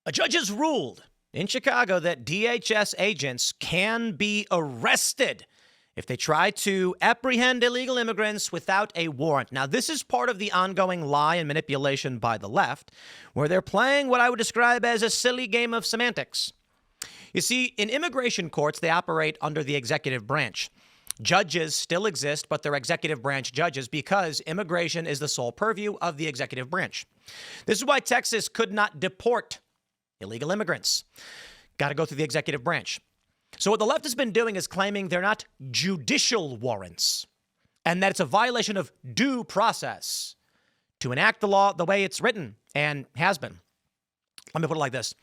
A judge has ruled in Chicago that DHS agents can be arrested if they try to apprehend illegal immigrants without a warrant. Now, this is part of the ongoing lie and manipulation by the left, where they're playing what I would describe as a silly game of semantics. You see, in immigration courts, they operate under the executive branch. Judges still exist, but they're executive branch judges because immigration is the sole purview of the executive branch. This is why Texas could not deport illegal immigrants. Got to go through the executive branch. So what the left has been doing is claiming they're not judicial warrants and that it's a violation of due process to enact the law the way it's written and has been. Let me put it like this.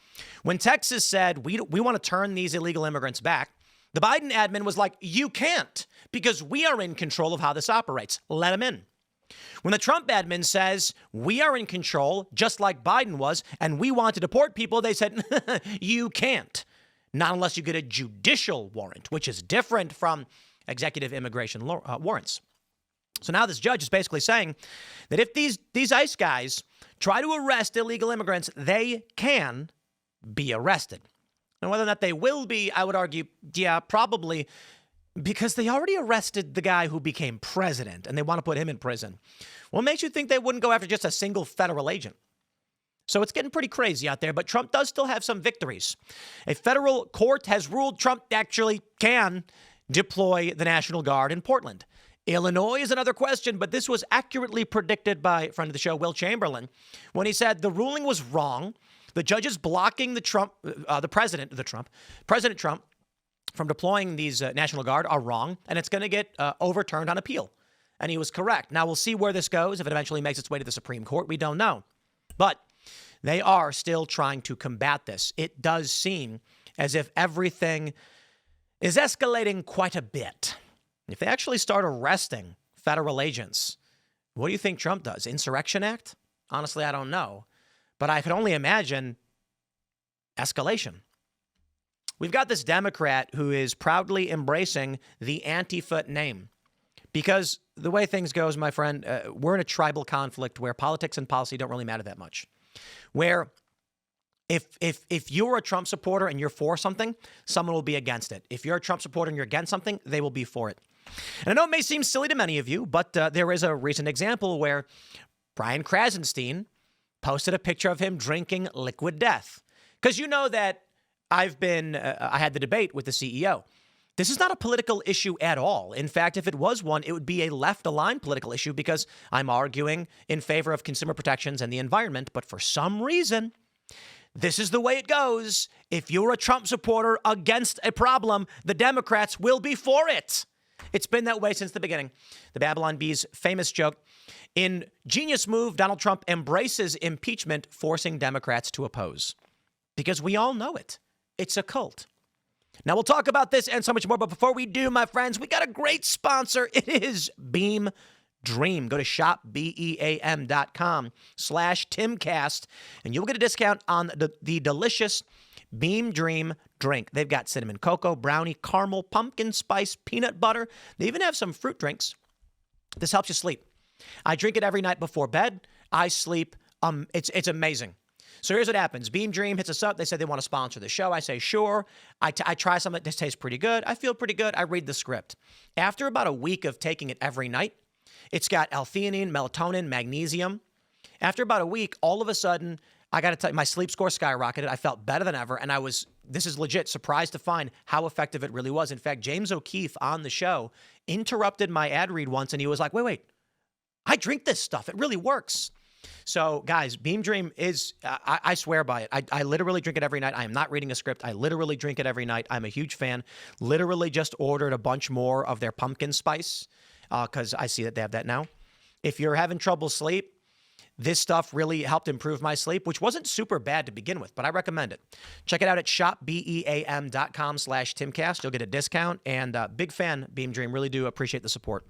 When Texas said, we want to turn these illegal immigrants back, the Biden admin was like, you can't, because we are in control of how this operates. Let them in. When the Trump admin says we are in control, just like Biden was, and we want to deport people, they said, you can't. Not unless you get a judicial warrant, which is different from executive immigration warrants. So now this judge is basically saying that if these ICE guys try to arrest illegal immigrants, they can be arrested. And whether or not they will be, I would argue, yeah, probably, because they already arrested the guy who became president and they want to put him in prison. What makes you think they wouldn't go after just a single federal agent? So it's getting pretty crazy out there, but Trump does still have some victories. A federal court has ruled Trump actually can deploy the National Guard in Portland. Illinois is another question, but this was accurately predicted by a friend of the show, Will Chamberlain, when he said the ruling was wrong. The judges blocking President Trump from deploying these National Guard are wrong, and it's going to get overturned on appeal. And he was correct. Now, we'll see where this goes. If it eventually makes its way to the Supreme Court, we don't know. But they are still trying to combat this. It does seem as if everything is escalating quite a bit. If they actually start arresting federal agents, what do you think Trump does? Insurrection Act? Honestly, I don't know. But I can only imagine escalation. We've got this Democrat who is proudly embracing the Antifa name. Because the way things goes, my friend, we're in a tribal conflict where politics and policy don't really matter that much. Where if you're a Trump supporter and you're for something, someone will be against it. If you're a Trump supporter and you're against something, they will be for it. And I know it may seem silly to many of you, but there is a recent example where Brian Krasenstein posted a picture of him drinking liquid death. Because you know that I had the debate with the CEO. This is not a political issue at all. In fact, if it was one, it would be a left-aligned political issue because I'm arguing in favor of consumer protections and the environment. But for some reason, this is the way it goes. If you're a Trump supporter against a problem, the Democrats will be for it. It's been that way since the beginning. The Babylon Bee's famous joke, in genius move, Donald Trump embraces impeachment, forcing Democrats to oppose. Because we all know it. It's a cult. Now, we'll talk about this and so much more. But before we do, my friends, we got a great sponsor. It is Beam Dream. Go to shopbeam.com/Timcast, and you'll get a discount on the delicious Beam Dream drink. They've got cinnamon cocoa, brownie, caramel, pumpkin spice, peanut butter. They even have some fruit drinks. This helps you sleep. I drink it every night before bed. I sleep. It's amazing. So here's what happens. Beam Dream hits us up. They said they want to sponsor the show. I say, sure. I try something. This tastes pretty good. I feel pretty good. I read the script. After about a week of taking it every night, it's got L-theanine, melatonin, magnesium. After about a week, all of a sudden, I got to tell you, my sleep score skyrocketed. I felt better than ever. And this is legit, surprised to find how effective it really was. In fact, James O'Keefe on the show interrupted my ad read once, and he was like, wait, I drink this stuff. It really works. So, guys, Beam Dream is, I swear by it. I literally drink it every night. I am not reading a script. I literally drink it every night. I'm a huge fan. Literally just ordered a bunch more of their pumpkin spice because I see that they have that now. If you're having trouble sleep, this stuff really helped improve my sleep, which wasn't super bad to begin with, but I recommend it. Check it out at shopbeam.com/Timcast. You'll get a discount, and big fan, Beam Dream. Really do appreciate the support.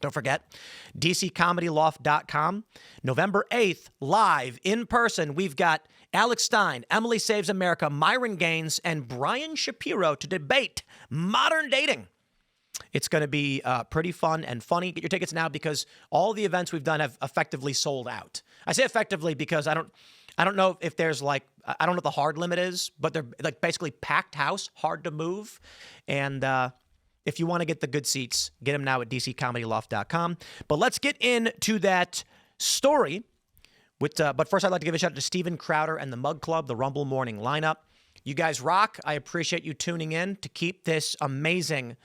Don't forget, DCComedyLoft.com. November 8th, live, in person, we've got Alex Stein, Emily Saves America, Myron Gaines, and Brian Shapiro to debate modern dating. It's going to be pretty fun and funny. Get your tickets now because all the events we've done have effectively sold out. I say effectively because I don't know if there's like I don't know what the hard limit is, but they're like basically packed house, hard to move. And if you want to get the good seats, get them now at dccomedyloft.com. But let's get into that story. But first, I'd like to give a shout out to Steven Crowder and the Mug Club, the Rumble Morning lineup. You guys rock. I appreciate you tuning in to keep this amazing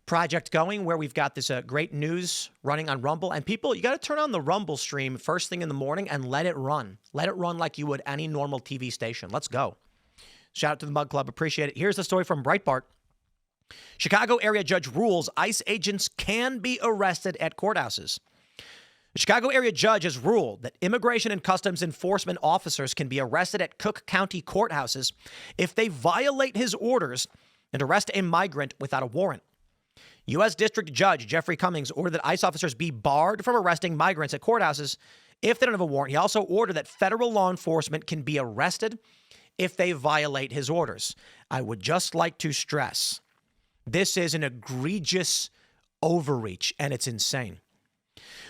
project going where we've got this great news running on Rumble. And people, you got to turn on the Rumble stream first thing in the morning and let it run. Let it run like you would any normal TV station. Let's go. Shout out to the Mug Club. Appreciate it. Here's the story from Breitbart. Chicago area judge rules ICE agents can be arrested at courthouses. The Chicago area judge has ruled that Immigration and Customs Enforcement officers can be arrested at Cook County courthouses if they violate his orders and arrest a migrant without a warrant. U.S. District Judge Jeffrey Cummings ordered that ICE officers be barred from arresting migrants at courthouses if they don't have a warrant. He also ordered that federal law enforcement can be arrested if they violate his orders. I would just like to stress, this is an egregious overreach, and it's insane.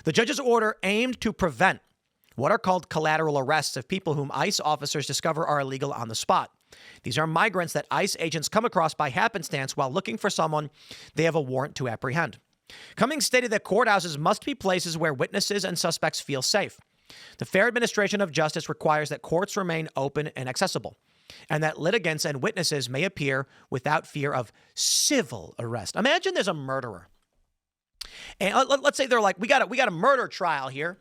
The judge's order aimed to prevent what are called collateral arrests of people whom ICE officers discover are illegal on the spot. These are migrants that ICE agents come across by happenstance while looking for someone they have a warrant to apprehend. Cummings stated that courthouses must be places where witnesses and suspects feel safe. The fair administration of justice requires that courts remain open and accessible, and that litigants and witnesses may appear without fear of civil arrest. Imagine there's a murderer. And let's say they're like, we got a murder trial here.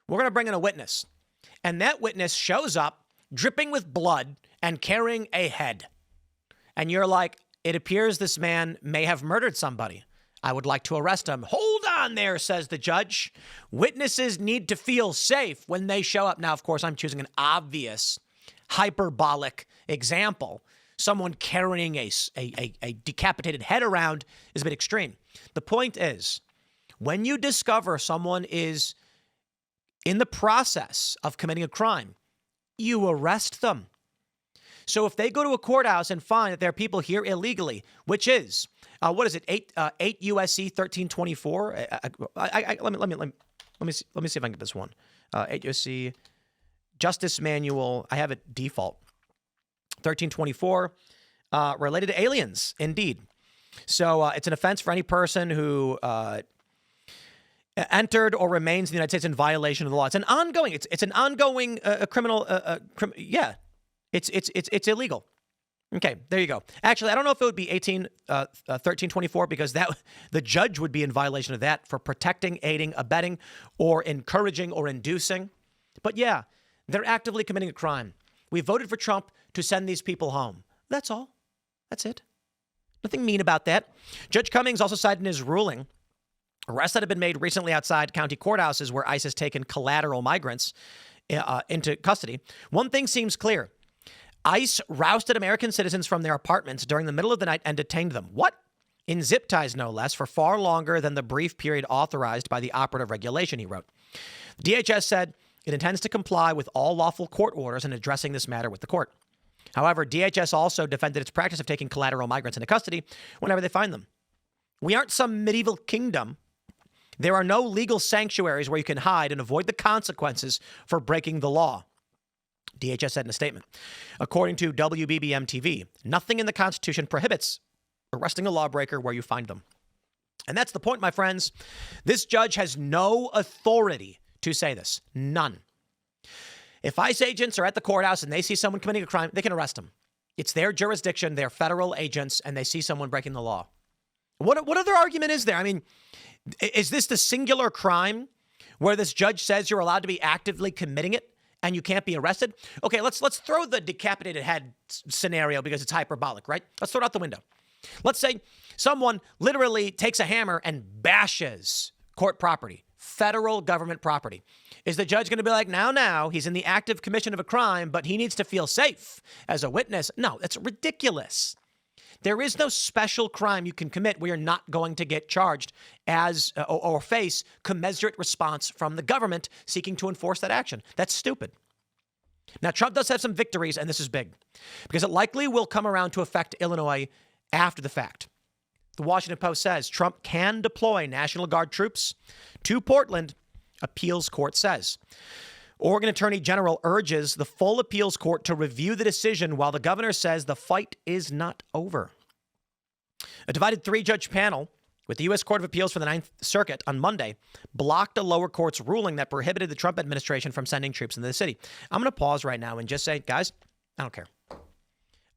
We're going to bring in a witness. And that witness shows up dripping with blood and carrying a head. And you're like, it appears this man may have murdered somebody. I would like to arrest him. Hold on there, says the judge. Witnesses need to feel safe when they show up. Now, of course, I'm choosing an obvious hyperbolic example. Someone carrying a decapitated head around is a bit extreme. The point is, when you discover someone is in the process of committing a crime, you arrest them. So if they go to a courthouse and find that there are people here illegally, which is, 8 USC 1324. Let me see if I can get this one. 8 USC Justice Manual. I have it default. 1324, related to aliens, indeed. So it's an offense for any person who entered or remains in the United States in violation of the law. It's an ongoing. It's an ongoing criminal. Yeah, it's illegal. Okay, there you go. Actually, I don't know if it would be 1324 because the judge would be in violation of that for protecting, aiding, abetting, or encouraging or inducing. But yeah, they're actively committing a crime. We voted for Trump to send these people home. That's all. That's it. Nothing mean about that. Judge Cummings also cited in his ruling arrests that have been made recently outside county courthouses where ICE has taken collateral migrants into custody. One thing seems clear. ICE rousted American citizens from their apartments during the middle of the night and detained them. What? In zip ties, no less, for far longer than the brief period authorized by the operative regulation, he wrote. The DHS said it intends to comply with all lawful court orders in addressing this matter with the court. However, DHS also defended its practice of taking collateral migrants into custody whenever they find them. We aren't some medieval kingdom. There are no legal sanctuaries where you can hide and avoid the consequences for breaking the law, DHS said in a statement. According to WBBM-TV, nothing in the Constitution prohibits arresting a lawbreaker where you find them. And that's the point, my friends. This judge has no authority to say this. None. If ICE agents are at the courthouse and they see someone committing a crime, they can arrest them. It's their jurisdiction. They're federal agents, and they see someone breaking the law. What other argument is there? I mean, is this the singular crime where this judge says you're allowed to be actively committing it and you can't be arrested? Okay, let's throw the decapitated head scenario because it's hyperbolic, right? Let's throw it out the window. Let's say someone literally takes a hammer and bashes court property, federal government property. Is the judge going to be like, now, he's in the active commission of a crime, but he needs to feel safe as a witness? No, that's ridiculous. There is no special crime you can commit where you're not going to get charged as or face commensurate response from the government seeking to enforce that action. That's stupid. Now, Trump does have some victories, and this is big, because it likely will come around to affect Illinois after the fact. The Washington Post says Trump can deploy National Guard troops to Portland, appeals court says. Oregon Attorney General urges the full appeals court to review the decision while the governor says the fight is not over. A divided 3-judge panel with the U.S. Court of Appeals for the Ninth Circuit on Monday blocked a lower court's ruling that prohibited the Trump administration from sending troops into the city. I'm going to pause right now and just say, guys, I don't care.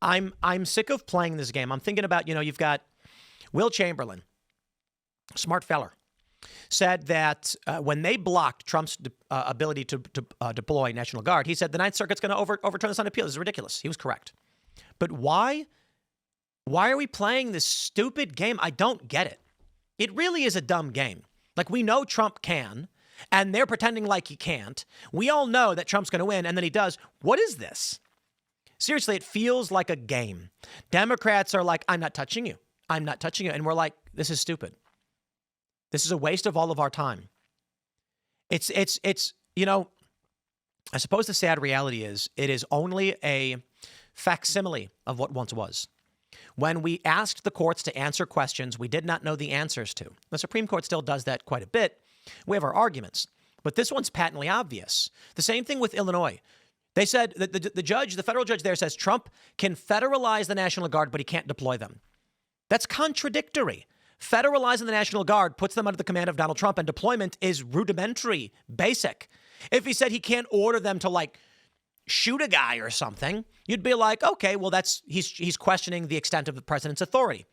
I'm sick of playing this game. I'm thinking about, you've got Will Chamberlain, smart feller, said that when they blocked Trump's ability to deploy National Guard, he said the Ninth Circuit's going to overturn this on appeal. This is ridiculous. He was correct. But why are we playing this stupid game? I don't get it. It really is a dumb game. Like, we know Trump can, and they're pretending like he can't. We all know that Trump's going to win, and then he does. What is this? Seriously, it feels like a game. Democrats are like, I'm not touching you. I'm not touching you. And we're like, this is stupid. This is a waste of all of our time. It's I suppose the sad reality is it is only a facsimile of what once was. When we asked the courts to answer questions we did not know the answers to. The Supreme Court still does that quite a bit. We have our arguments. But this one's patently obvious. The same thing with Illinois. They said that the federal judge there says Trump can federalize the National Guard, but he can't deploy them. That's contradictory. Federalizing the National Guard puts them under the command of Donald Trump, and deployment is rudimentary, basic. If he said he can't order them to, shoot a guy or something, you'd be like, okay, well, he's questioning the extent of the president's authority.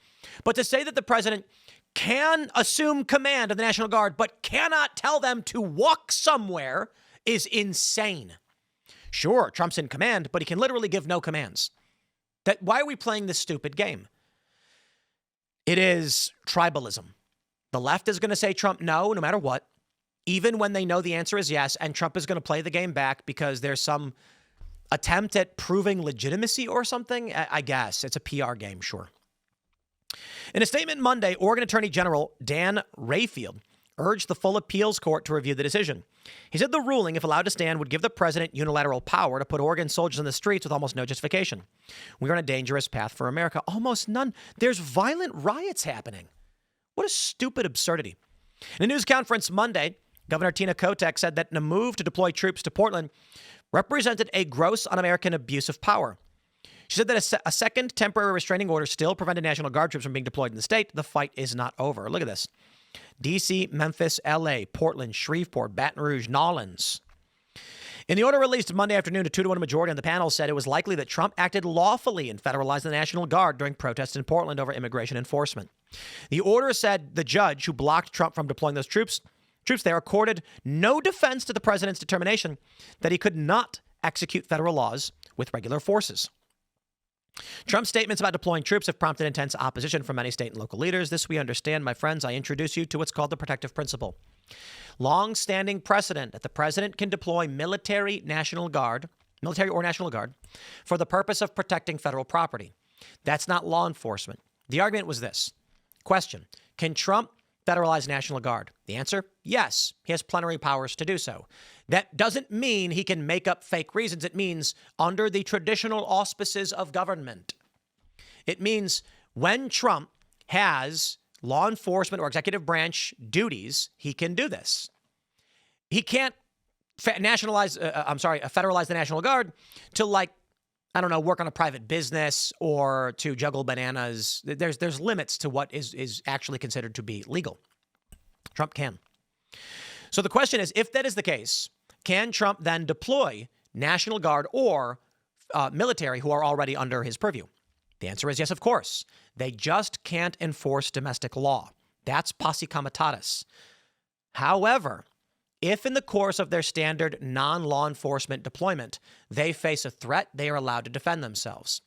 But to say that the president can assume command of the National Guard, but cannot tell them to walk somewhere is insane. Sure, Trump's in command, but he can literally give no commands. Why are we playing this stupid game? It is tribalism. The left is going to say Trump no matter what, even when they know the answer is yes, and Trump is going to play the game back because there's some attempt at proving legitimacy or something. I guess it's a PR game, sure. In a statement Monday, Oregon Attorney General Dan Rayfield urged the full appeals court to review the decision. He said the ruling, if allowed to stand, would give the president unilateral power to put Oregon soldiers in the streets with almost no justification. We're on a dangerous path for America. Almost none. There's violent riots happening. What a stupid absurdity. In a news conference Monday, Governor Tina Kotek said that a move to deploy troops to Portland represented a gross un-American abuse of power. She said that a second temporary restraining order still prevented National Guard troops from being deployed in the state. The fight is not over. Look at this. D.C., Memphis, L.A., Portland, Shreveport, Baton Rouge, Nolens. In the order released Monday afternoon, a 2-1 majority on the panel said it was likely that Trump acted lawfully in federalizing the National Guard during protests in Portland over immigration enforcement. The order said the judge who blocked Trump from deploying those troops there accorded no defense to the president's determination that he could not execute federal laws with regular forces. Trump's statements about deploying troops have prompted intense opposition from many state and local leaders. This we understand, my friends. I introduce you to what's called the protective principle. Long-standing precedent that the president can deploy military or National Guard, for the purpose of protecting federal property. That's not law enforcement. The argument was this. Question, can Trump federalize National Guard? The answer, yes. He has plenary powers to do so. That doesn't mean he can make up fake reasons. It means under the traditional auspices of government. It means when Trump has law enforcement or executive branch duties, he can do this. He can't federalize the National Guard to work on a private business or to juggle bananas. There's limits to what is actually considered to be legal. Trump can. So the question is, if that is the case, can Trump then deploy National Guard or military who are already under his purview? The answer is yes, of course. They just can't enforce domestic law. That's posse comitatus. However, if in the course of their standard non-law enforcement deployment, they face a threat, they are allowed to defend themselves.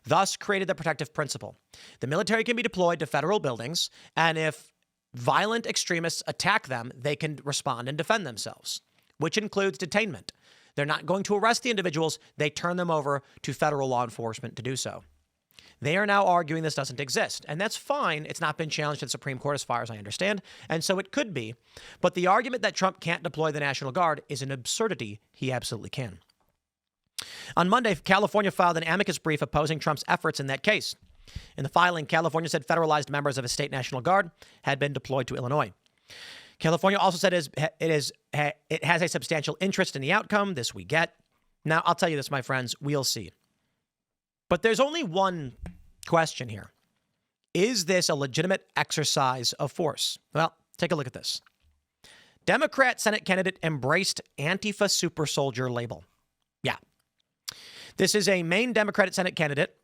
Thus created the protective principle. The military can be deployed to federal buildings, and if violent extremists attack them, they can respond and defend themselves, which includes detainment. They're not going to arrest the individuals. They turn them over to federal law enforcement to do so. They are now arguing this doesn't exist, and that's fine. It's not been challenged in the Supreme Court as far as I understand, and so it could be. But the argument that Trump can't deploy the National Guard is an absurdity. He absolutely can. On Monday, California filed an amicus brief opposing Trump's efforts in that case. In the filing, California said federalized members of a state National Guard had been deployed to Illinois. California also said it has a substantial interest in the outcome. This we get. Now, I'll tell you this, my friends, we'll see. But there's only one question here. Is this a legitimate exercise of force? Well, take a look at this. Democrat Senate candidate embraced Antifa super soldier label. Yeah. This is a Maine Democratic Senate candidate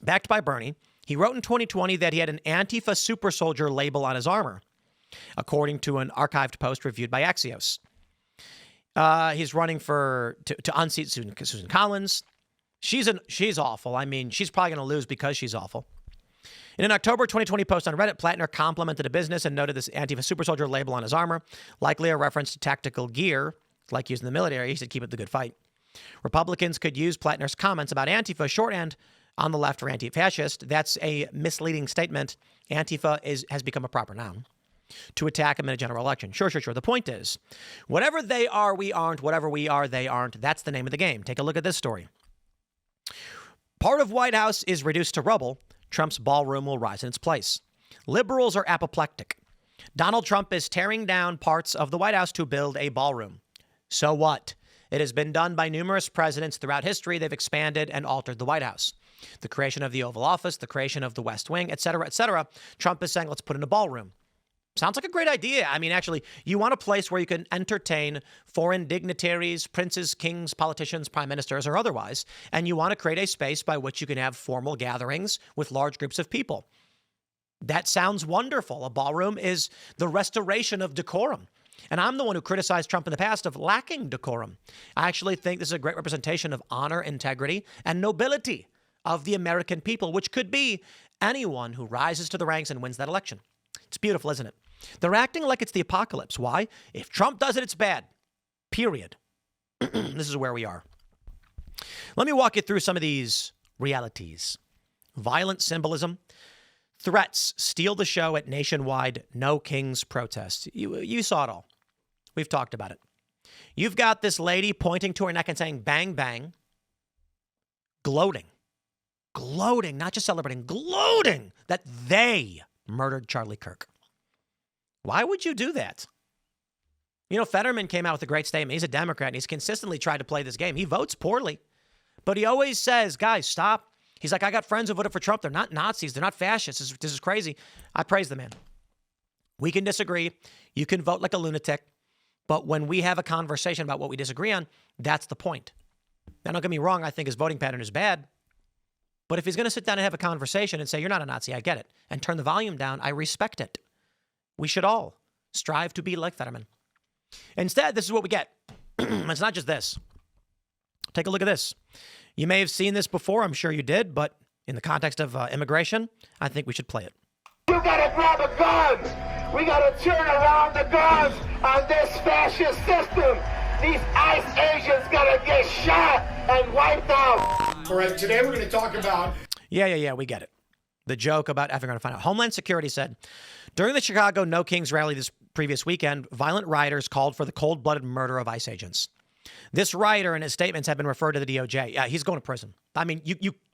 backed by Bernie. He wrote in 2020 that he had an Antifa super soldier label on his armor, according to an archived post reviewed by Axios. He's running to unseat Susan Collins. She's awful. I mean, she's probably going to lose because she's awful. In an October 2020 post on Reddit, Plattner complimented a business and noted this Antifa super soldier label on his armor, likely a reference to tactical gear, like used in the military. He said, keep it the good fight. Republicans could use Plattner's comments about Antifa, shorthand on the left for anti-fascist. That's a misleading statement. Antifa has become a proper noun to attack him in a general election. Sure. The point is, whatever they are, we aren't. Whatever we are, they aren't. That's the name of the game. Take a look at this story. Part of White House is reduced to rubble. Trump's ballroom will rise in its place. Liberals are apoplectic. Donald Trump is tearing down parts of the White House to build a ballroom. So what? It has been done by numerous presidents throughout history. They've expanded and altered the White House. The creation of the Oval Office, the creation of the West Wing, et cetera, et cetera. Trump is saying, let's put in a ballroom. Sounds like a great idea. I mean, actually, you want a place where you can entertain foreign dignitaries, princes, kings, politicians, prime ministers, or otherwise, and you want to create a space by which you can have formal gatherings with large groups of people. That sounds wonderful. A ballroom is the restoration of decorum. And I'm the one who criticized Trump in the past of lacking decorum. I actually think this is a great representation of honor, integrity, and nobility of the American people, which could be anyone who rises to the ranks and wins that election. It's beautiful, isn't it? They're acting like it's the apocalypse. Why? If Trump does it, it's bad. Period. This is where we are. Let me walk you through some of these realities. Violent symbolism. Threats steal the show at nationwide No Kings protest. You saw it all. We've talked about it. You've got this lady pointing to her neck and saying, bang, bang. Gloating, not just celebrating, gloating that they murdered Charlie Kirk. Why would you do that? You know, Fetterman came out with a great statement. He's a Democrat, and he's consistently tried to play this game. He votes poorly, but he always says, guys, stop. He's like, I got friends who voted for Trump. They're not Nazis. They're not fascists. This is crazy. I praise the man. We can disagree. You can vote like a lunatic. But when we have a conversation about what we disagree on, that's the point. Now, don't get me wrong. I think his voting pattern is bad. But if he's going to sit down and have a conversation and say, you're not a Nazi, I get it, and turn the volume down, I respect it. We should all strive to be like Fetterman. Instead, this is what we get. It's not just this. Take a look at this. You may have seen this before. I'm sure you did. But in the context of immigration, I think we should play it. You got to grab a gun. We got to turn around the guns on this fascist system. These ICE agents got to get shot and wiped out. All right, today we're going to talk about... Yeah, we get it. The joke about effing going to find out. Homeland Security said, during the Chicago No Kings rally this previous weekend, violent rioters called for the cold-blooded murder of ICE agents. This rioter and his statements have been referred to the DOJ. Yeah, he's going to prison. I mean,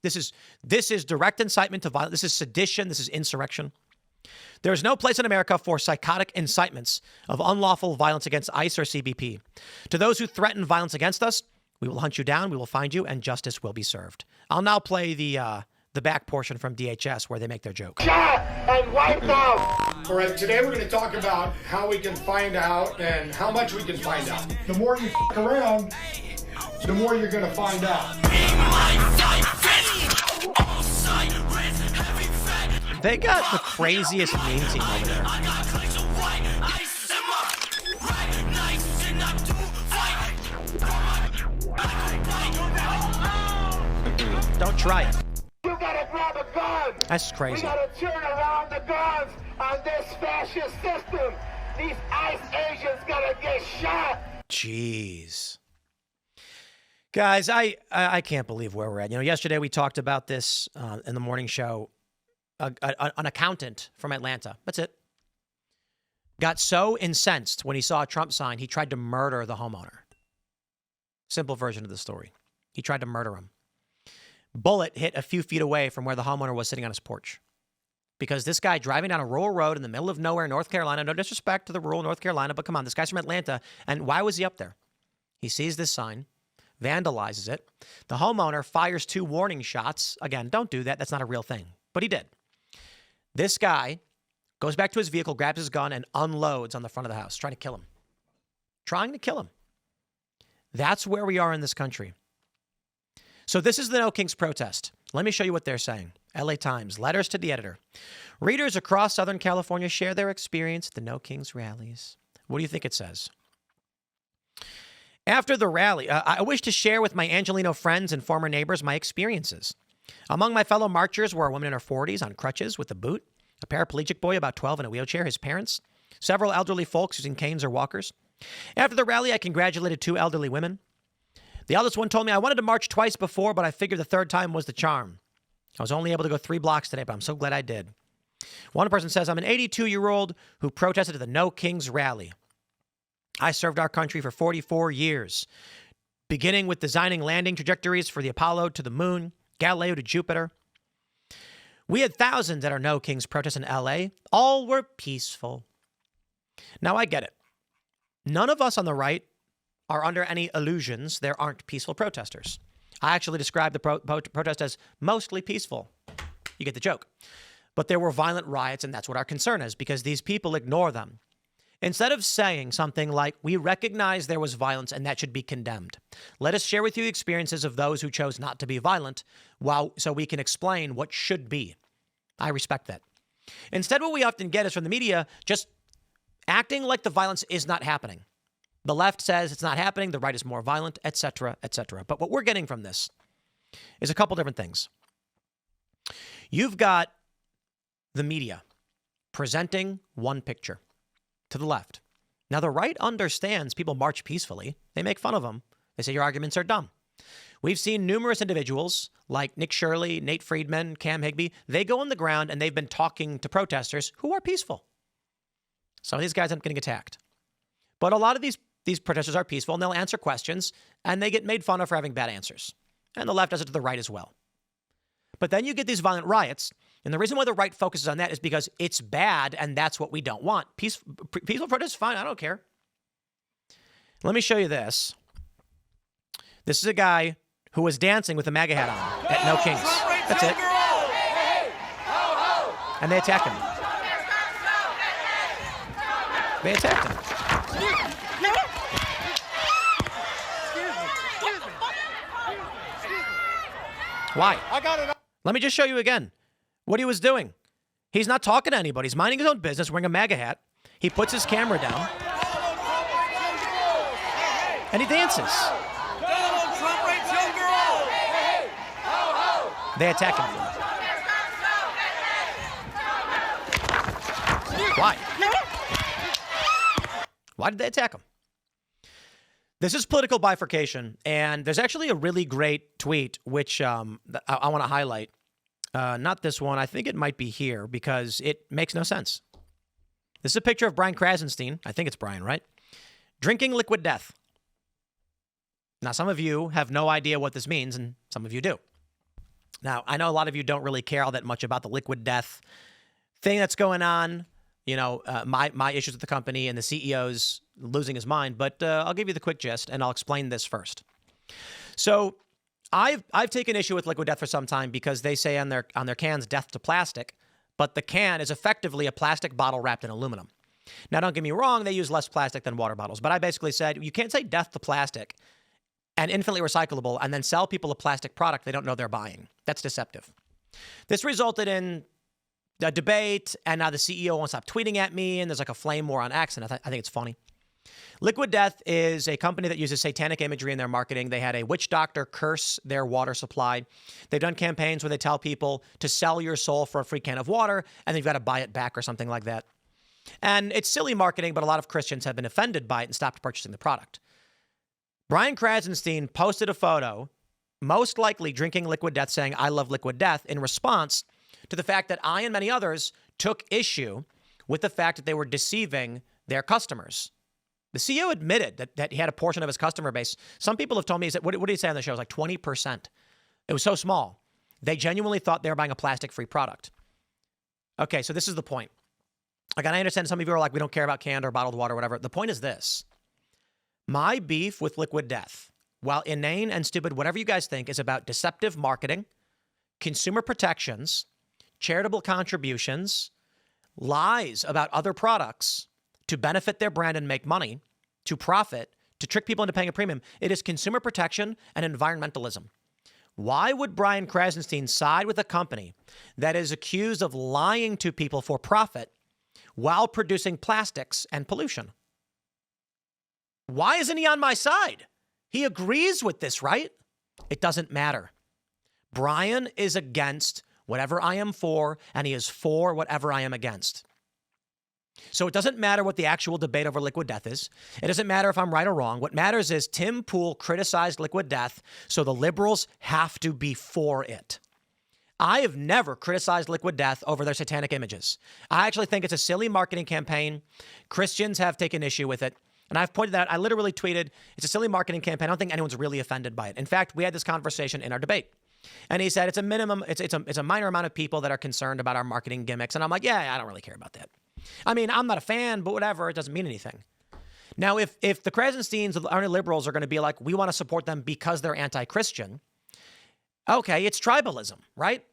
this is direct incitement to violence. This is sedition. This is insurrection. There is no place in America for psychotic incitements of unlawful violence against ICE or CBP. To those who threaten violence against us, we will hunt you down, we will find you, and justice will be served. I'll now play the back portion from DHS where they make their joke. Shot and wiped out. All right, today we're going to talk about how we can find out and how much we can find out. The more you f*** around, the more you're going to find out. They got the craziest meme team over there. Don't try it. You gotta grab a gun. That's crazy. We gotta turn around the guns on this fascist system. These ICE agents gotta get shot. Jeez. Guys, I can't believe where we're at. You know, yesterday we talked about this in the morning show. An accountant from Atlanta, that's it, got so incensed when he saw a Trump sign, he tried to murder the homeowner. Simple version of the story. He tried to murder him. Bullet hit a few feet away from where the homeowner was sitting on his porch. because this guy driving down a rural road in the middle of nowhere, North Carolina, no disrespect to the rural North Carolina, but come on, this guy's from Atlanta. And why was he up there? He sees this sign, vandalizes it. The homeowner fires 2 warning shots. Again, don't do that. That's not a real thing. But he did. This guy goes back to his vehicle, grabs his gun, and unloads on the front of the house, trying to kill him. Trying to kill him. That's where we are in this country. So this is the No Kings protest. Let me show you what they're saying. LA Times, letters to the editor. Readers across Southern California share their experience at the No Kings rallies. What do you think it says? After the rally, I wish to share with my Angelino friends and former neighbors my experiences. Among my fellow marchers were a woman in her 40s on crutches with a boot, a paraplegic boy about 12 in a wheelchair, his parents, several elderly folks using canes or walkers. After the rally, I congratulated 2 elderly women. The eldest one told me, I wanted to march twice before, but I figured the third time was the charm. I was only able to go 3 blocks today, but I'm so glad I did. One person says, I'm an 82-year-old who protested at the No Kings rally. I served our country for 44 years, beginning with designing landing trajectories for the Apollo to the moon, Galileo to Jupiter. We had thousands at our No Kings protests in LA. All were peaceful. Now, I get it. None of us on the right are under any illusions there aren't peaceful protesters. I actually described the protest as mostly peaceful. You get the joke. But there were violent riots, and that's what our concern is, because these people ignore them. Instead of saying something like, we recognize there was violence and that should be condemned, let us share with you the experiences of those who chose not to be violent, so we can explain what should be. I respect that. Instead, what we often get is from the media just acting like the violence is not happening. The left says it's not happening, the right is more violent, etc., etc. But what we're getting from this is a couple different things. You've got the media presenting one picture to the left. Now, the right understands people march peacefully. They make fun of them. They say your arguments are dumb. We've seen numerous individuals like Nick Shirley, Nate Friedman, Cam Higbee. They go on the ground and they've been talking to protesters who are peaceful. Some of these guys aren't getting attacked. But a lot of these protesters are peaceful, and they'll answer questions, and they get made fun of for having bad answers. And the left does it to the right as well. But then you get these violent riots, and the reason why the right focuses on that is because it's bad, and that's what we don't want. Peaceful protest is fine. I don't care. Let me show you this. This is a guy who was dancing with a MAGA hat on at No Kings. That's it. And they attacked him. They attacked him. Why? I got it. Let me just show you again what he was doing. He's not talking to anybody. He's minding his own business, wearing a MAGA hat. He puts his camera down. And he dances. They attack him. Why? Why did they attack him? This is political bifurcation, and there's actually a really great tweet, which I want to highlight. Not this one. I think it might be here because it makes no sense. This is a picture of Brian Krasenstein. I think it's Brian, right? Drinking liquid death. Now, some of you have no idea what this means, and some of you do. Now, I know a lot of you don't really care all that much about the liquid death thing that's going on. You know, my issues with the company and the CEO's losing his mind. But I'll give you the quick gist, and I'll explain this first. So I've taken issue with liquid death for some time because they say on their cans, death to plastic, but the can is effectively a plastic bottle wrapped in aluminum. Now, don't get me wrong, they use less plastic than water bottles, but I basically said you can't say death to plastic and infinitely recyclable and then sell people a plastic product they don't know they're buying. That's deceptive. This resulted in a debate, and now the CEO won't stop tweeting at me, and there's like a flame war on X, and I think it's funny. Liquid Death is a company that uses satanic imagery in their marketing. They had a witch doctor curse their water supply. They've done campaigns where they tell people to sell your soul for a free can of water, and they've got to buy it back or something like that. And it's silly marketing, but a lot of Christians have been offended by it and stopped purchasing the product. Brian Krasenstein posted a photo, most likely drinking Liquid Death, saying, I love Liquid Death, in response to the fact that I and many others took issue with the fact that they were deceiving their customers. The CEO admitted that he had a portion of his customer base. Some people have told me, what did he say on the show? It was like 20%. It was so small. They genuinely thought they were buying a plastic-free product. Okay, so this is the point. Again, I understand some of you are like, we don't care about canned or bottled water or whatever. The point is this. My beef with Liquid Death, while inane and stupid, whatever you guys think, is about deceptive marketing, consumer protections, charitable contributions, lies about other products to benefit their brand and make money, to profit, to trick people into paying a premium. It is consumer protection and environmentalism. Why would Brian Krasenstein side with a company that is accused of lying to people for profit while producing plastics and pollution? Why isn't he on my side? He agrees with this, right? It doesn't matter. Brian is against whatever I am for, and he is for whatever I am against. So it doesn't matter what the actual debate over Liquid Death is. It doesn't matter if I'm right or wrong. What matters is Tim Pool criticized Liquid Death, so the liberals have to be for it. I have never criticized Liquid Death over their satanic images. I actually think it's a silly marketing campaign. Christians have taken issue with it. And I've pointed that out. I literally tweeted, it's a silly marketing campaign. I don't think anyone's really offended by it. In fact, we had this conversation in our debate. And he said, it's a minor amount of people that are concerned about our marketing gimmicks. And I'm like, yeah, I don't really care about that. I mean, I'm not a fan, but whatever. It doesn't mean anything. Now, if the Krasensteins or the liberals are going to be like, we want to support them because they're anti-Christian, okay, it's tribalism, right?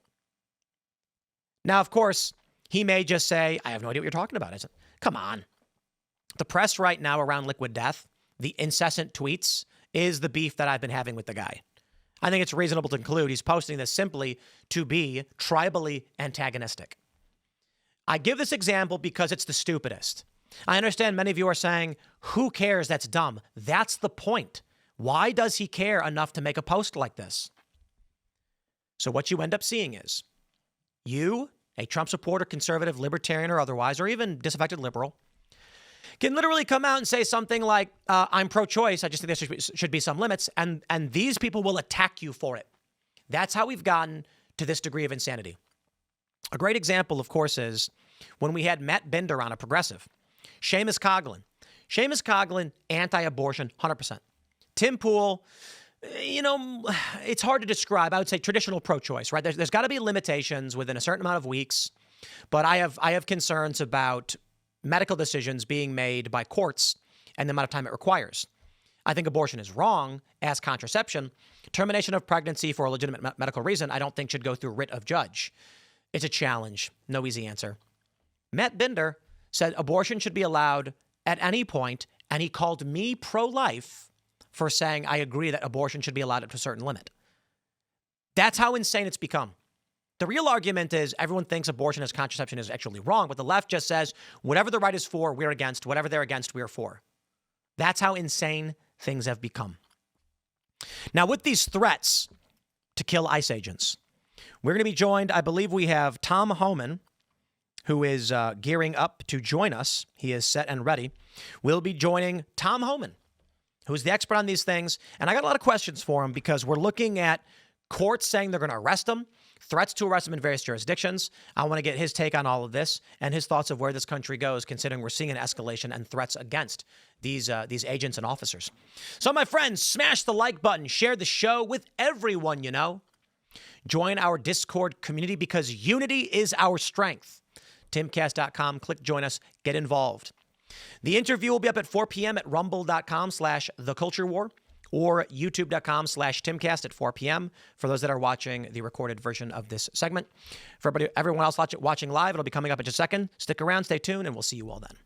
Now, of course, he may just say, I have no idea what you're talking about. I said, come on. The press right now around Liquid Death, the incessant tweets, is the beef that I've been having with the guy. I think it's reasonable to conclude he's posting this simply to be tribally antagonistic. I give this example because it's the stupidest. I understand many of you are saying, who cares? That's dumb. That's the point. Why does he care enough to make a post like this? So what you end up seeing is you, a Trump supporter, conservative, libertarian, or otherwise, or even disaffected liberal, can literally come out and say something like, I'm pro-choice. I just think there should be some limits. And these people will attack you for it. That's how we've gotten to this degree of insanity. A great example, of course, is when we had Matt Binder on, a progressive. Seamus Coughlin. Seamus Coughlin, anti-abortion, 100%. Tim Pool, it's hard to describe. I would say traditional pro-choice, right? There's got to be limitations within a certain amount of weeks. But I have concerns about medical decisions being made by courts and the amount of time it requires. I think abortion is wrong as contraception. Termination of pregnancy for a legitimate medical reason, I don't think should go through writ of judge. It's a challenge. No easy answer. Matt Binder said abortion should be allowed at any point, and he called me pro-life for saying I agree that abortion should be allowed up to a certain limit. That's how insane it's become. The real argument is everyone thinks abortion as contraception is actually wrong, but the left just says whatever the right is for, we're against. Whatever they're against, we're for. That's how insane things have become. Now, with these threats to kill ICE agents, we're going to be joined, I believe we have Tom Homan, who is gearing up to join us. He is set and ready. We'll be joining Tom Homan, who's the expert on these things. And I got a lot of questions for him because we're looking at courts saying they're going to arrest him, threats to arrest him in various jurisdictions. I want to get his take on all of this and his thoughts of where this country goes, considering we're seeing an escalation and threats against these agents and officers. So, my friends, smash the like button, share the show with everyone you know. Join our Discord community because unity is our strength. Timcast.com, click join us, get involved. The interview will be up at 4 p.m. at rumble.com/theculturewar or youtube.com/Timcast at 4 p.m. for those that are watching the recorded version of this segment. For everyone else watching live, it'll be coming up in just a second. Stick around, stay tuned, and we'll see you all then.